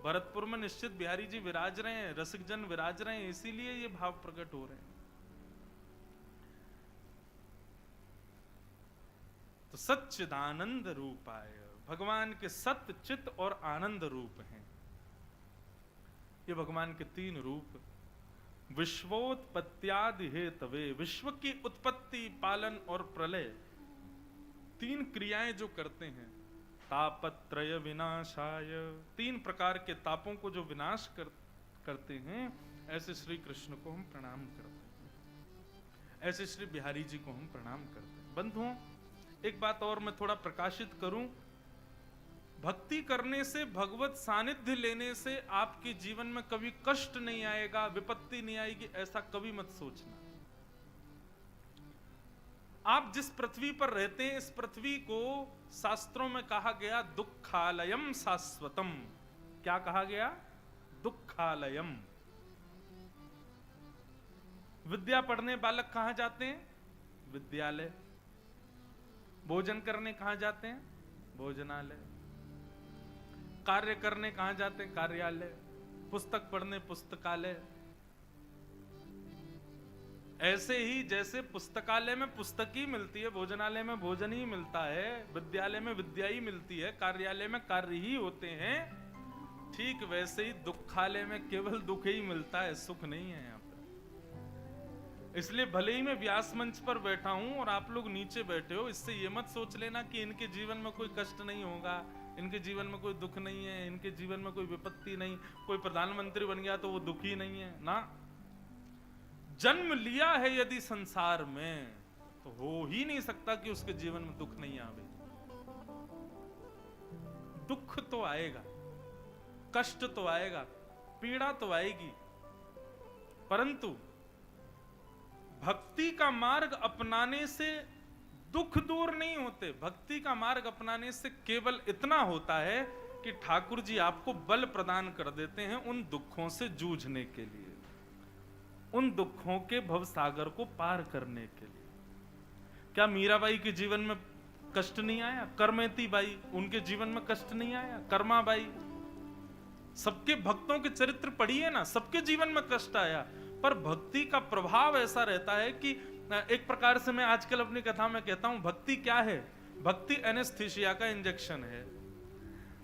भरतपुर में निश्चित बिहारी जी विराज रहे हैं, रसिक जन विराज रहे हैं, इसीलिए ये भाव प्रकट हो रहे हैं। तो सच्चिदानंद रूपाय, भगवान के सत्य चित्त और आनंद रूप हैं ये भगवान के 3 रूप। विश्वोत्पत्त्यादि हेतवे, विश्व की उत्पत्ति, पालन और प्रलय, 3 क्रियाएं जो करते हैं, तापत्रय विनाशाय, 3 प्रकार के तापों को जो विनाश करते हैं, ऐसे श्री कृष्ण को हम प्रणाम करते हैं, ऐसे श्री बिहारी जी को हम प्रणाम करते हैं। बंधुओं, एक बात और मैं थोड़ा प्रकाशित करूं, भक्ति करने से, भगवत सानिध्य लेने से आपके जीवन में कभी कष्ट नहीं आएगा, विपत्ति नहीं आएगी, ऐसा कभी मत सोचना। आप जिस पृथ्वी पर रहते हैं, इस पृथ्वी को शास्त्रों में कहा गया दुखालयम शाश्वतम। क्या कहा गया? दुखालयम। विद्या पढ़ने बालक कहां जाते हैं? विद्यालय। भोजन करने कहां जाते हैं? भोजनालय। कार्य करने कहां जाते हैं? कार्यालय। पुस्तक पढ़ने पुस्तकालय। ऐसे ही जैसे पुस्तकालय में पुस्तक ही मिलती है, भोजनालय में भोजन ही मिलता है, विद्यालय में विद्या ही मिलती है, कार्यालय में कार्य ही होते हैं, ठीक वैसे ही दुखालय में केवल दुख ही मिलता है, सुख नहीं है यहाँ पर। इसलिए भले ही मैं व्यास मंच पर बैठा हूं और आप लोग नीचे बैठे हो, इससे ये मत सोच लेना कि इनके जीवन में कोई कष्ट नहीं होगा, इनके जीवन में कोई दुख नहीं है, इनके जीवन में कोई विपत्ति नहीं, कोई प्रधानमंत्री बन गया तो वो दुखी नहीं है ना। जन्म लिया है यदि संसार में, तो हो ही नहीं सकता कि उसके जीवन में दुख नहीं आवे। दुख तो आएगा, कष्ट तो आएगा, पीड़ा तो आएगी, परंतु भक्ति का मार्ग अपनाने से दुख दूर नहीं होते। भक्ति का मार्ग अपनाने से केवल इतना होता है कि ठाकुर जी आपको बल प्रदान कर देते हैं उन दुखों से जूझने के लिए, उन दुखों के भवसागर को पार करने के लिए। क्या मीराबाई के जीवन में कष्ट नहीं आया? करमेती बाई, उनके जीवन में कष्ट नहीं आया? कर्मा बाई, सबके भक्तों के चरित्र पढ़िए ना, सबके जीवन में कष्ट आया, पर भक्ति का प्रभाव ऐसा रहता है कि एक प्रकार से मैं आजकल अपनी कथा में कहता हूं, भक्ति क्या है? भक्ति एनेस्थीसिया का इंजेक्शन है।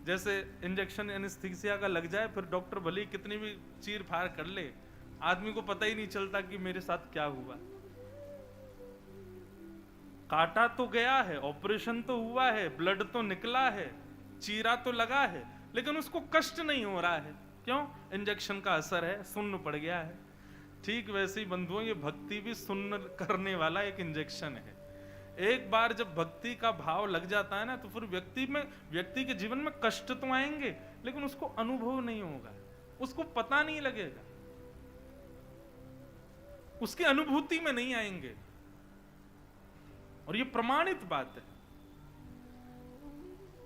जैसे इंजेक्शन एनेस्थीसिया का लग जाए, फिर डॉक्टर भले ही कितनी भी चीर फाड़ कर ले, आदमी को पता ही नहीं चलता कि मेरे साथ क्या हुआ। काटा तो गया है, ऑपरेशन तो हुआ है, ब्लड तो निकला है, चीरा तो लगा है, लेकिन उसको कष्ट नहीं हो रहा है। क्यों? इंजेक्शन का असर है, सुन्न पड़ गया है। ठीक वैसे ही बंधुओं, ये भक्ति भी सुन्न करने वाला एक इंजेक्शन है। एक बार जब भक्ति का भाव लग जाता है ना, तो फिर व्यक्ति के जीवन में कष्ट तो आएंगे, लेकिन उसको अनुभव नहीं होगा, उसको पता नहीं लगेगा, उसकी अनुभूति में नहीं आएंगे। और ये प्रमाणित बात है,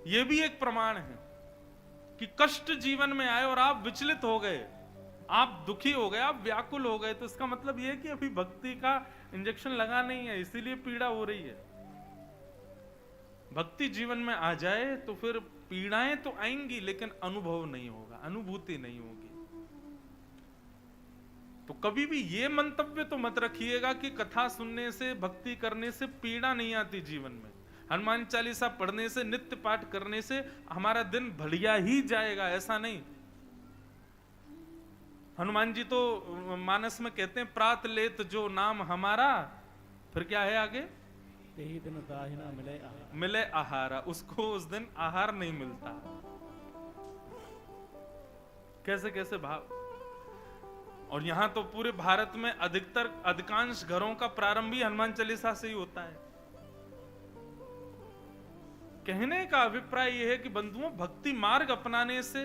ये भी एक प्रमाण है कि कष्ट जीवन में आए और आप विचलित हो गए, आप दुखी हो गए, आप व्याकुल हो गए, तो इसका मतलब यह है कि अभी भक्ति का इंजेक्शन लगा नहीं है, इसीलिए पीड़ा हो रही है। भक्ति जीवन में आ जाए तो फिर पीड़ाएं तो आएंगी, लेकिन अनुभव नहीं होगा, अनुभूति नहीं होगी। तो कभी भी ये मंतव्य तो मत रखिएगा कि कथा सुनने से, भक्ति करने से पीड़ा नहीं आती जीवन में, हनुमान चालीसा पढ़ने से, नित्य पाठ करने से हमारा दिन बढ़िया ही जाएगा, ऐसा नहीं। हनुमान जी तो मानस में कहते हैं, प्रात लेत जो नाम हमारा, फिर क्या है आगे?
तेही दिन दाहिना मिले आहार।
मिले आहारा, उसको उस दिन आहार नहीं मिलता। कैसे कैसे भाव। और यहां तो पूरे भारत में अधिकांश घरों का प्रारंभ ही हनुमान चालीसा से ही होता है। कहने का अभिप्राय यह है कि बंधुओं, भक्ति मार्ग अपनाने से,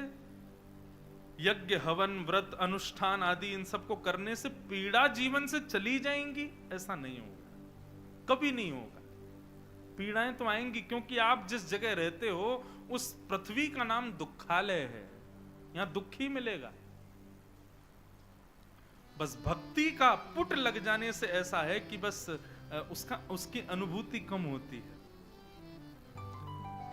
यज्ञ हवन व्रत अनुष्ठान आदि इन सबको करने से पीड़ा जीवन से चली जाएंगी, ऐसा नहीं होगा, कभी नहीं होगा। पीड़ाएं तो आएंगी, क्योंकि आप जिस जगह रहते हो उस पृथ्वी का नाम दुखालय है, यहां दुख ही मिलेगा। बस भक्ति का पुट लग जाने से ऐसा है कि बस उसकी अनुभूति कम होती है।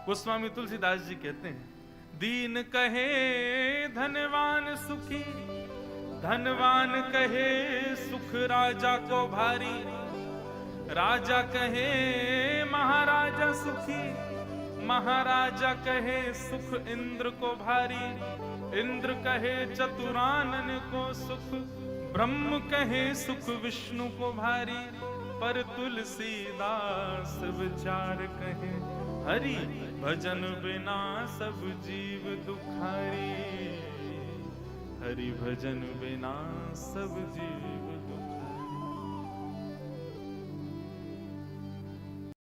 गोस्वामी तुलसीदास जी कहते हैं, दीन कहे धनवान सुखी, धनवान कहे सुख राजा को भारी, राजा कहे महाराजा सुखी, महाराजा कहे सुख इंद्र को भारी, इंद्र कहे चतुरानन को सुख, ब्रह्म कहे सुख विष्णु को भारी, पर तुलसीदास विचार कहे हरि भजन बिना सब जीव दुखारी, हरि भजन बिना सब जीव